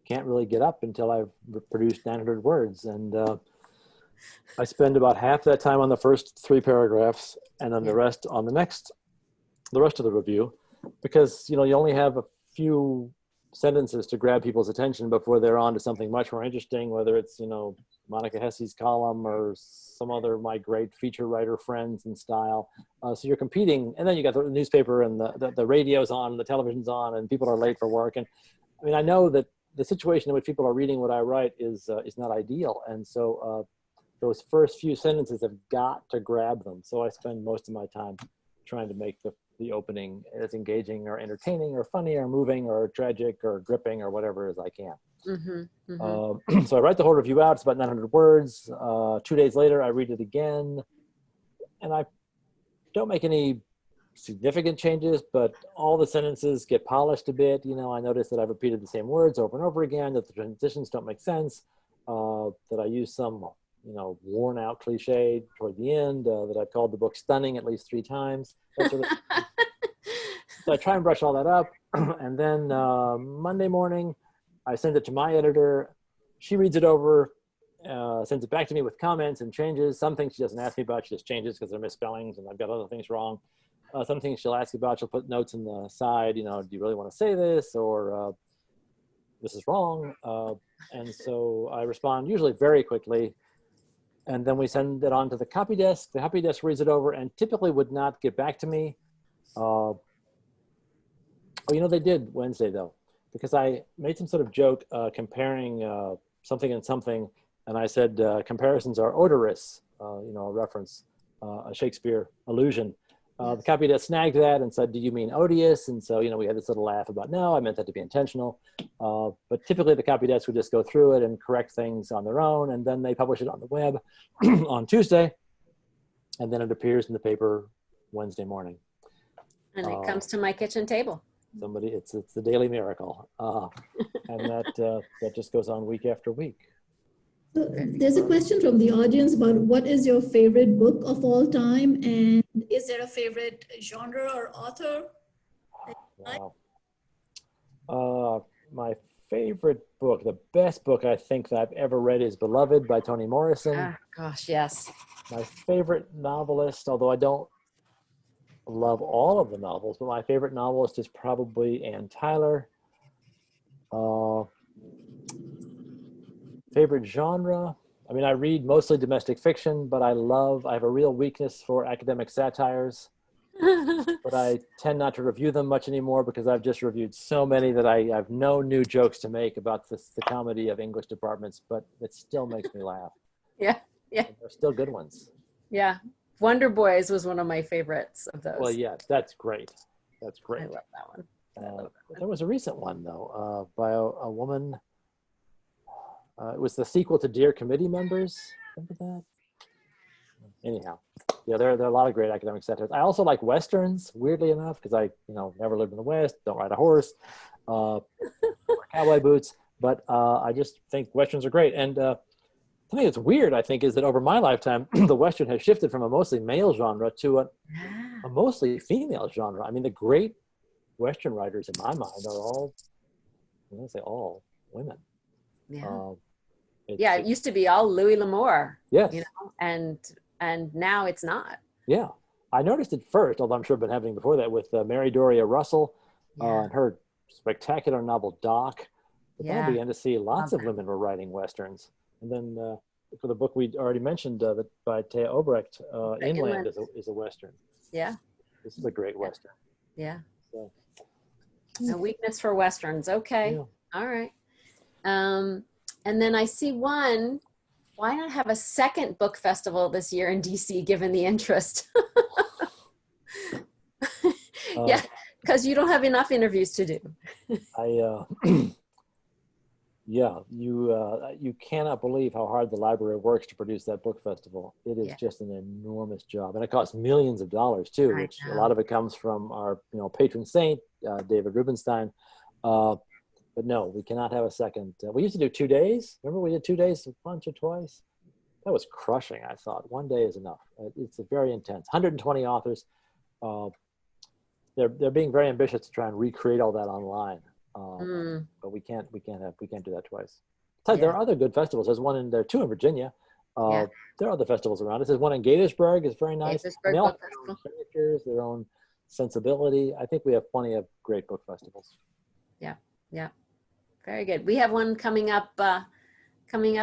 can't really get up until I've produced 900 words. And I spend about half that time on the first 3 paragraphs and then the rest on the rest of the review, because, you know, you only have a few sentences to grab people's attention before they're on to something much more interesting, whether it's, you know, Monica Hesse's column or some other my great feature writer friends and style. So you're competing, and then you got the newspaper and the radio's on, the television's on, and people are late for work. And I mean, I know that the situation in which people are reading what I write is not ideal. And so those first few sentences have got to grab them. So I spend most of my time trying to make the opening as engaging or entertaining or funny or moving or tragic or gripping or whatever as I can. So I write the whole review out. It's about 900 words. 2 days later, I read it again. And I don't make any significant changes, but all the sentences get polished a bit. You know, I notice that I've repeated the same words over and over again, that the transitions don't make sense, that I use some, you know, worn out cliche toward the end, that I've called the book stunning at least 3 times. That sort of so I try and brush all that up. And then Monday morning, I send it to my editor. She reads it over, sends it back to me with comments and changes. Some things she doesn't ask me about, she just changes because they're misspellings and I've got other things wrong. Some things she'll ask about, she'll put notes in the side, you know, do you really want to say this? Or this is wrong. And so I respond usually very quickly. And then we send it on to the copy desk. The copy desk reads it over and typically would not get back to me. Oh, you know, they did Wednesday though, because I made some sort of joke comparing something and something. And I said, comparisons are odorous, you know, a reference, a Shakespeare allusion. The copy desk snagged that and said, do you mean odious? And so, you know, we had this little laugh about, no, I meant that to be intentional. But typically the copy desk would just go through it and correct things on their own. And then they publish it on the web on Tuesday. And then it appears in the paper Wednesday morning. And it comes to my kitchen table. Somebody, it's the daily miracle. And that just goes on week after week. So there's a question from the audience about what is your favorite book of all time, and is there a favorite genre or author? Wow. My favorite book, the best book I think that I've ever read is Beloved by Toni Morrison. Ah, gosh, yes. My favorite novelist, although I don't love all of the novels, but my favorite novelist is probably Ann Tyler. Favorite genre, I mean, I read mostly domestic fiction, but I have a real weakness for academic satires. but I tend not to review them much anymore because I've just reviewed so many that I have no new jokes to make about the comedy of English departments, but it still makes me laugh. Yeah, yeah, And they're still good ones. yeah. Wonder Boys was one of my favorites of those. Well, yeah, that's great. That's I great. love that one. I love that one. There was a recent one, though, by a woman. It was the sequel to Dear Committee Members. Remember that? Anyhow, yeah, there are a lot of great academic satires. I also like Westerns, weirdly enough, because I, never lived in the West, don't ride a horse, wear cowboy boots, but I just think Westerns are great. And something that's weird, I think, is that over my lifetime, the Western has shifted from a mostly male genre to a mostly female genre. I mean, the great Western writers in my mind are all, I'm going to say all, women. Yeah. It used to be all Louis L'Amour. Yes. And now it's not. Yeah. I noticed it first, although I'm sure it's been happening before that, with Mary Doria Russell and her spectacular novel Doc. But then I began to see lots of women were writing Westerns. And then for the book we already mentioned that by Thea Obrecht, Inland is a Western. Yeah. This is a great Western. Yeah. So. A weakness for Westerns. Okay. Yeah. All right. And then I see one. Why not have a second book festival this year in DC, given the interest? Yeah, because you don't have enough interviews to do. Yeah, you cannot believe how hard the library works to produce that book festival. It is just an enormous job, and it costs millions of dollars too, which a lot of it comes from our patron saint, David Rubenstein. But no, we cannot have a second. We used to do 2 days. Remember we did 2 days once or twice? That was crushing, I thought. 1 day is enough. It's very intense. 120 authors. They're being very ambitious to try and recreate all that online. But we can't do that twice. Besides, there are other good festivals. There's one there too in Virginia. There are other festivals around us. There's one in Gaithersburg. It's very nice. They all have their own characters, their own sensibility. I think we have plenty of great book festivals. Yeah. Very good. We have one coming up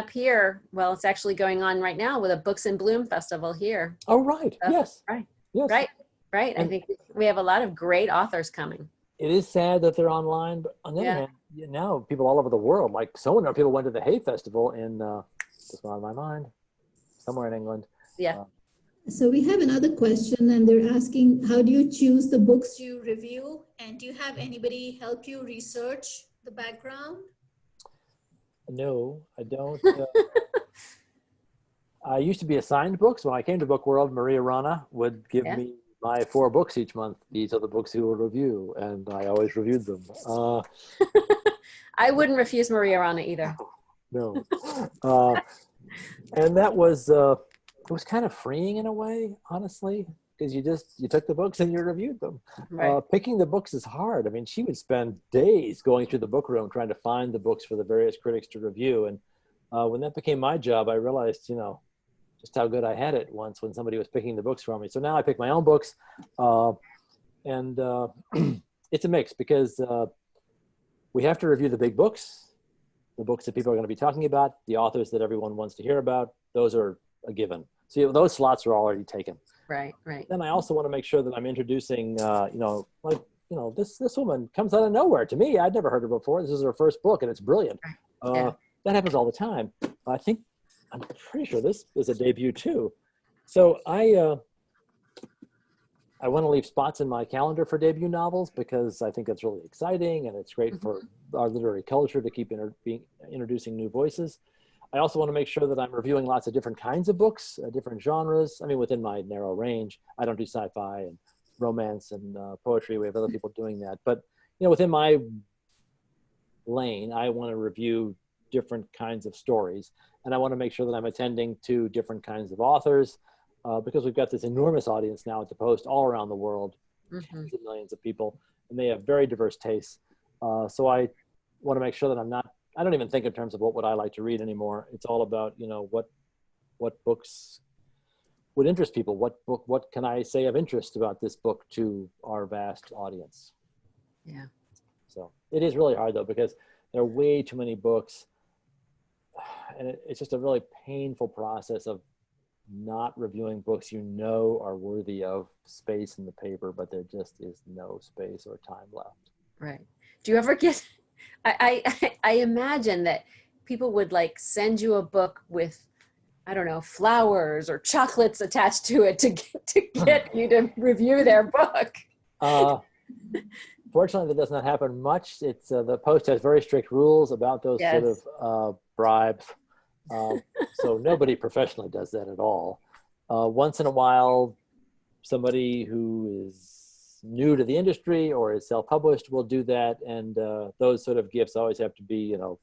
here. Well, it's actually going on right now with a Books in Bloom festival here. Oh, right. Yes. Right. Yes. Right. I think we have a lot of great authors coming. It is sad that they're online, but on the other hand, now people all over the world, like so many people went to the Hay Festival in, just went out of my mind, somewhere in England. Yeah. So we have another question, and they're asking, how do you choose the books you review? And do you have anybody help you research the background? No, I don't. I used to be assigned books. When I came to Book World, Maria Rana would give me my 4 books each month. These are the books you will review, and I always reviewed them. I wouldn't refuse Maria Rana either. No. And that was, it was kind of freeing in a way, honestly, because you took the books and you reviewed them. Right. Picking the books is hard. I mean, she would spend days going through the book room trying to find the books for the various critics to review. And when that became my job, I realized, just how good I had it once when somebody was picking the books for me. So now I pick my own books, and it's a mix because we have to review the big books, the books that people are going to be talking about, the authors that everyone wants to hear about. Those are a given. So those slots are already taken. Right. Then I also want to make sure that I'm introducing, this woman comes out of nowhere to me. I'd never heard her before. This is her first book, and it's brilliant. That happens all the time. I'm pretty sure this is a debut too. So I want to leave spots in my calendar for debut novels because I think that's really exciting, and it's great for our literary culture to keep introducing new voices. I also want to make sure that I'm reviewing lots of different kinds of books, different genres. I mean, within my narrow range. I don't do sci-fi and romance and poetry. We have other people doing that. But, within my lane, I want to review different kinds of stories. And I want to make sure that I'm attending to different kinds of authors because we've got this enormous audience now at the Post all around the world, tens of millions of people, and they have very diverse tastes. So I want to make sure that I don't even think in terms of what would I like to read anymore. It's all about, what books would interest people. What can I say of interest about this book to our vast audience? Yeah. So it is really hard though, because there are way too many books, and it's just a really painful process of not reviewing books you know are worthy of space in the paper, but there just is no space or time left. Right. Do you ever get, I imagine that people would like send you a book with, I don't know, flowers or chocolates attached to it to get you to review their book. Fortunately, that does not happen much. It's the Post has very strict rules about those sort of bribes. So nobody professionally does that at all. Once in a while, somebody who is new to the industry or is self-published will do that, and those sort of gifts always have to be, you know,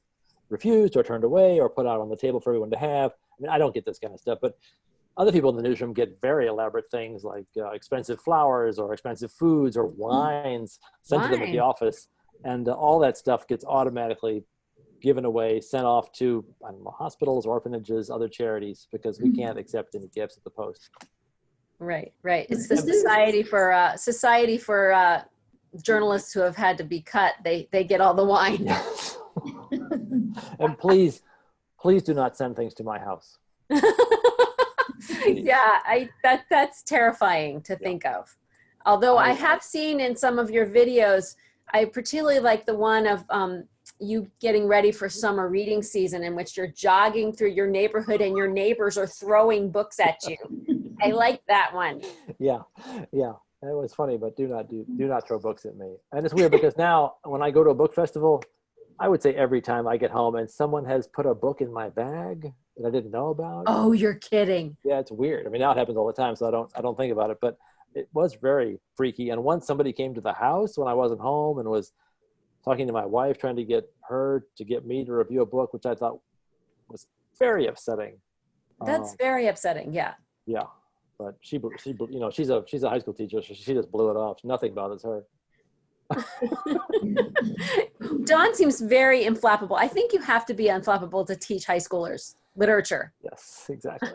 refused or turned away or put out on the table for everyone to have. I mean, I don't get this kind of stuff, but other people in the newsroom get very elaborate things like expensive flowers or expensive foods or wines sent to them at the office, and all that stuff gets automatically given away, sent off to, I don't know, hospitals, orphanages, other charities, because we can't accept any gifts at the Post. Right, right. It's the society for journalists who have had to be cut. They get all the wine. And please do not send things to my house. Yeah, that's terrifying to think of. Although I have seen in some of your videos, I particularly like the one of you getting ready for summer reading season, in which you're jogging through your neighborhood and your neighbors are throwing books at you. I like that one. Yeah, that was funny, but do not throw books at me. And it's weird because now when I go to a book festival, I would say every time I get home and someone has put a book in my bag that I didn't know about. Oh, you're kidding. Yeah, it's weird. I mean, now it happens all the time, so I don't think about it, but it was very freaky. And once somebody came to the house when I wasn't home and was talking to my wife, trying to get her to get me to review a book, which I thought was very upsetting. That's very upsetting. Yeah. Yeah, but she, you know, she's a high school teacher, so she just blew it off. Nothing bothers her. Dawn seems very inflappable. I think you have to be unflappable to teach high schoolers literature. Yes, exactly.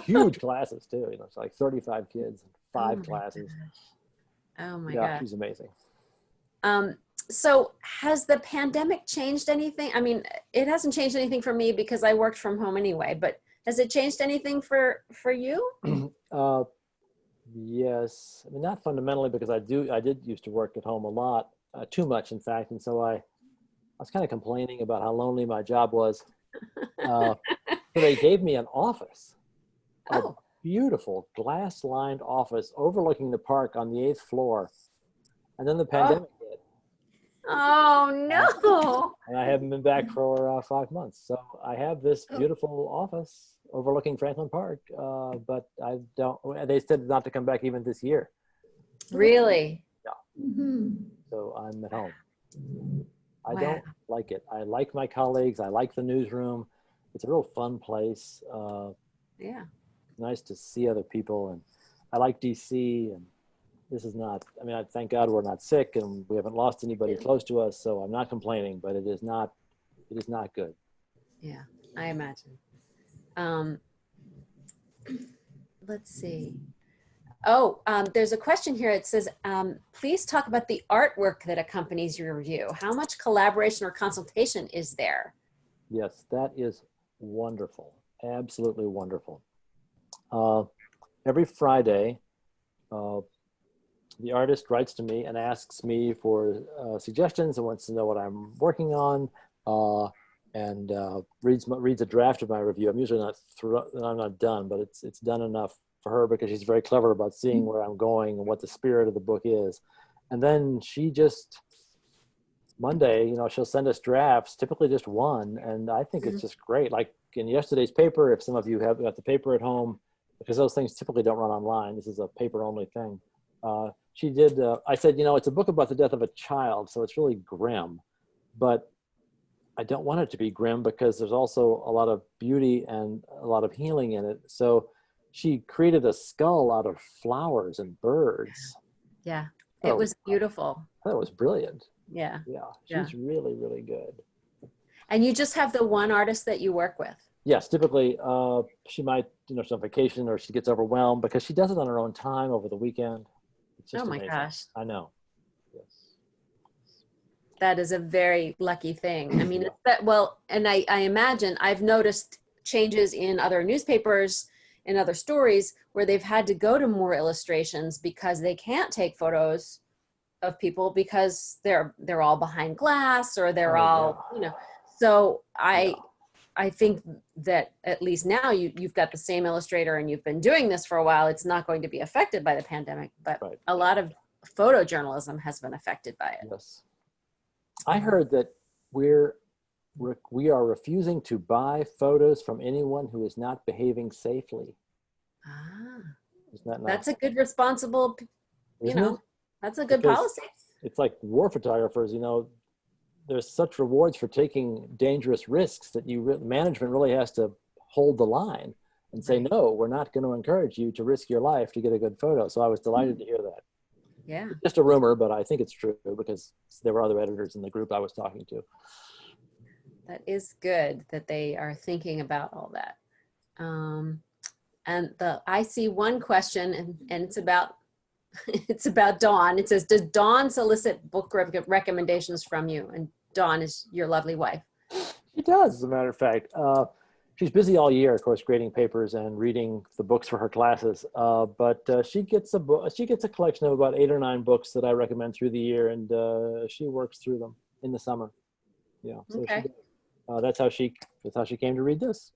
Huge classes too. You know, it's like 35 kids, 5 classes. Oh my yeah, gosh. she's amazing. So has the pandemic changed anything? I mean, it hasn't changed anything for me because I worked from home anyway, but has it changed anything for you? Yes, I mean, not fundamentally, because I did used to work at home a lot, too much in fact, and so I was kind of complaining about how lonely my job was. So they gave me an office, a beautiful glass-lined office overlooking the park on the 8th floor, and then the pandemic hit. Oh no! And I haven't been back for 5 months, so I have this beautiful office overlooking Franklin Park, but I don't. They said not to come back even this year. Really? Yeah. So I'm at home. I Wow. don't like it. I like my colleagues. I like the newsroom. It's a real fun place. Yeah. Nice to see other people, and I like DC. And this is not. I mean, I thank God we're not sick, and we haven't lost anybody close to us. So I'm not complaining, but it is not. It is not good. Yeah, I imagine. Let's see. Oh, there's a question here. It says, please talk about the artwork that accompanies your review. How much collaboration or consultation is there? Yes, that is wonderful. Absolutely wonderful. Every Friday, the artist writes to me and asks me for suggestions and wants to know what I'm working on, and reads a draft of my review. I'm usually I'm not done, but it's done enough for her because she's very clever about seeing where I'm going and what the spirit of the book is. And then she just, Monday, you know, she'll send us drafts, typically just one, and I think it's just great. Like in yesterday's paper, if some of you have got the paper at home, because those things typically don't run online. This is a paper-only thing. She did, I said, you know, it's a book about the death of a child, so it's really grim, but I don't want it to be grim because there's also a lot of beauty and a lot of healing in it. So she created a skull out of flowers and birds. Yeah, it was beautiful. That was brilliant. Yeah. Yeah, she's really, really good. And you just have the one artist that you work with? Yes, typically she might, you know, she's on vacation or she gets overwhelmed because she does it on her own time over the weekend. It's just amazing. Gosh. I know. Yes. That is a very lucky thing. I mean, well, and I imagine I've noticed changes in other newspapers in other stories where they've had to go to more illustrations because they can't take photos of people because they're all behind glass, or they're all, you know. So I think that at least now you've got the same illustrator and you've been doing this for a while. It's not going to be affected by the pandemic, but a lot of photojournalism has been affected by it. Yes. I heard that we are refusing to buy photos from anyone who is not behaving safely. Isn't that nice? That's a good responsible, you know, that's a good policy. It's like war photographers, you know, there's such rewards for taking dangerous risks that management really has to hold the line and say, no, we're not going to encourage you to risk your life to get a good photo. So I was delighted to hear that. Yeah. Just a rumor, but I think it's true because there were other editors in the group I was talking to. That is good that they are thinking about all that. And I see one question, and it's about Dawn. It says, does Dawn solicit book recommendations from you? And Dawn is your lovely wife. She does, as a matter of fact. She's busy all year, of course, grading papers and reading the books for her classes. But she gets a collection of about 8 or 9 books that I recommend through the year, and she works through them in the summer. Yeah. So okay. That's how she came to read this.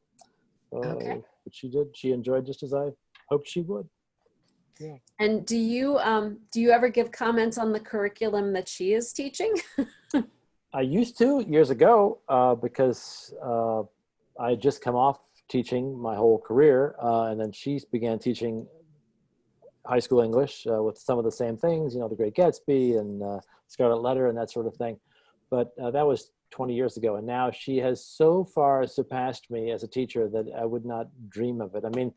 Okay. But she did. She enjoyed just as I hoped she would. Yeah. And do you ever give comments on the curriculum that she is teaching? I used to years ago because I had just come off teaching my whole career, and then she began teaching high school English with some of the same things, you know, The Great Gatsby and Scarlet Letter and that sort of thing. But that was 20 years ago, and now she has so far surpassed me as a teacher that I would not dream of it. I mean,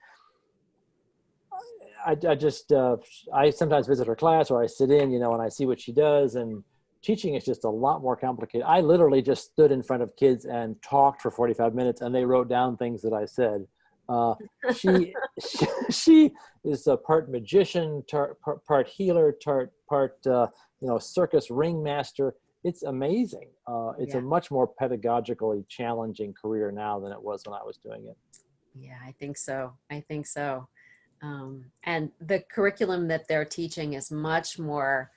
I sometimes visit her class, or I sit in, you know, and I see what she does, and teaching is just a lot more complicated. I literally just stood in front of kids and talked for 45 minutes, and they wrote down things that I said. She is a part magician, part healer, part you know, circus ringmaster. It's amazing. It's a much more pedagogically challenging career now than it was when I was doing it. Yeah, I think so. And the curriculum that they're teaching is much more,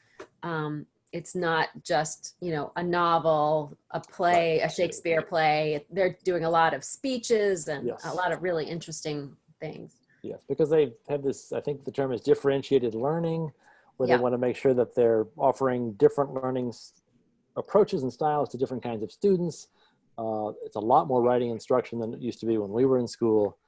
it's not just, you know, a novel, a play, a Shakespeare play. They're doing a lot of speeches and a lot of really interesting things. Yes, because they have this, I think the term is differentiated learning, where they want to make sure that they're offering different learning approaches and styles to different kinds of students. It's a lot more writing instruction than it used to be when we were in school.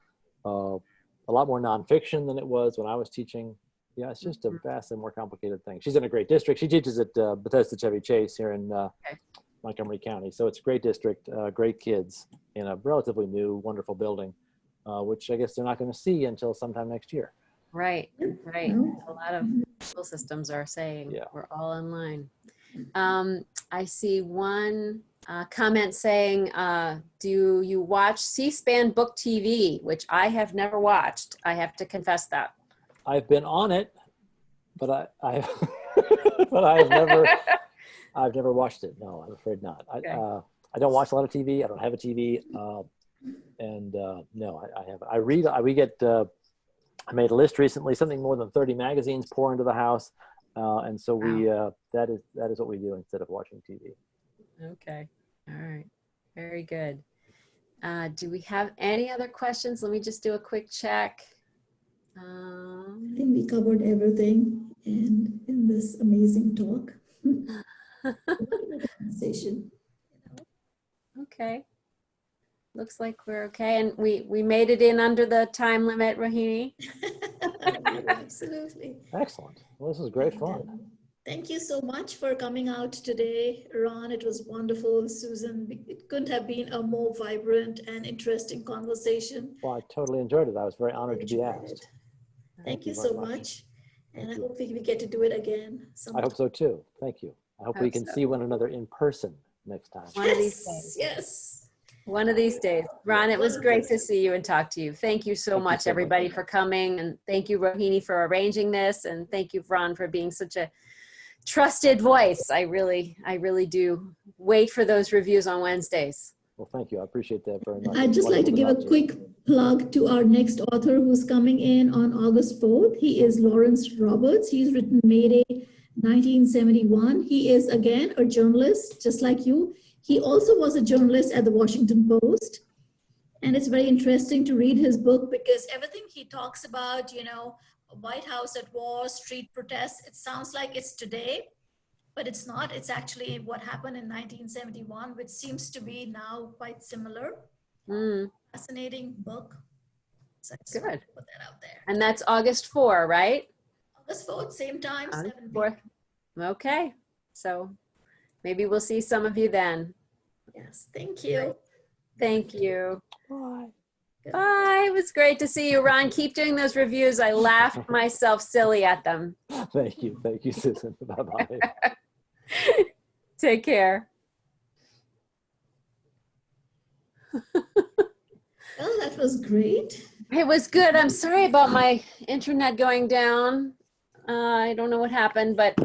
A lot more nonfiction than it was when I was teaching. Yeah, it's just a vastly more complicated thing. She's in a great district. She teaches at Bethesda Chevy Chase here in Montgomery County. So it's a great district, great kids in a relatively new, wonderful building, which I guess they're not going to see until sometime next year. Right. A lot of school systems are saying we're all online. I see one comment saying, do you watch C-SPAN Book TV, which I have never watched. I have to confess that. I've been on it, but I've never watched it. No, I'm afraid not. Okay. I don't watch a lot of TV. I don't have a TV. No, I haven't. I made a list recently, something more than 30 magazines pour into the house. And so that is what we do instead of watching TV. Okay. All right. Very good. Do we have any other questions? Let me just do a quick check. I think we covered everything in this amazing talk. Conversation. Okay. Looks like we're okay. And we made it in under the time limit, Rohini. Absolutely. Excellent. Well, this was great fun. Thank you so much for coming out today, Ron. It was wonderful. Susan, it couldn't have been a more vibrant and interesting conversation. Well, I totally enjoyed it. I was very honored to be asked. Thank you so much. And I hope we get to do it again sometime. I hope so too. Thank you. I hope we can see one another in person next time. One of these days. Yes. One of these days. Ron, it was great to see you and talk to you. Thank you so much, everybody, for coming. And thank you, Rohini, for arranging this. And thank you, Ron, for being such a trusted voice. I really do wait for those reviews on Wednesdays. Well, thank you. I appreciate that very much. I'd just like to give a quick plug to our next author who's coming in on August 4th. He is Lawrence Roberts. He's written Mayday 1971. He is, again, a journalist, just like you. He also was a journalist at the Washington Post. And it's very interesting to read his book because everything he talks about, you know, White House at war, street protests, it sounds like it's today, but it's not. It's actually what happened in 1971, which seems to be now quite similar. Fascinating book. So I just wanted to put that out there. And that's August 4, right? August 4th, same time, 7 p.m. 4th. Okay. So maybe we'll see some of you then. Yes, thank you. Thank you. Bye. Bye. It was great to see you, Ron. Keep doing those reviews. I laughed myself silly at them. Thank you. Thank you, Susan. Bye-bye. Take care. Well, that was great. It was good. I'm sorry about my internet going down. I don't know what happened, but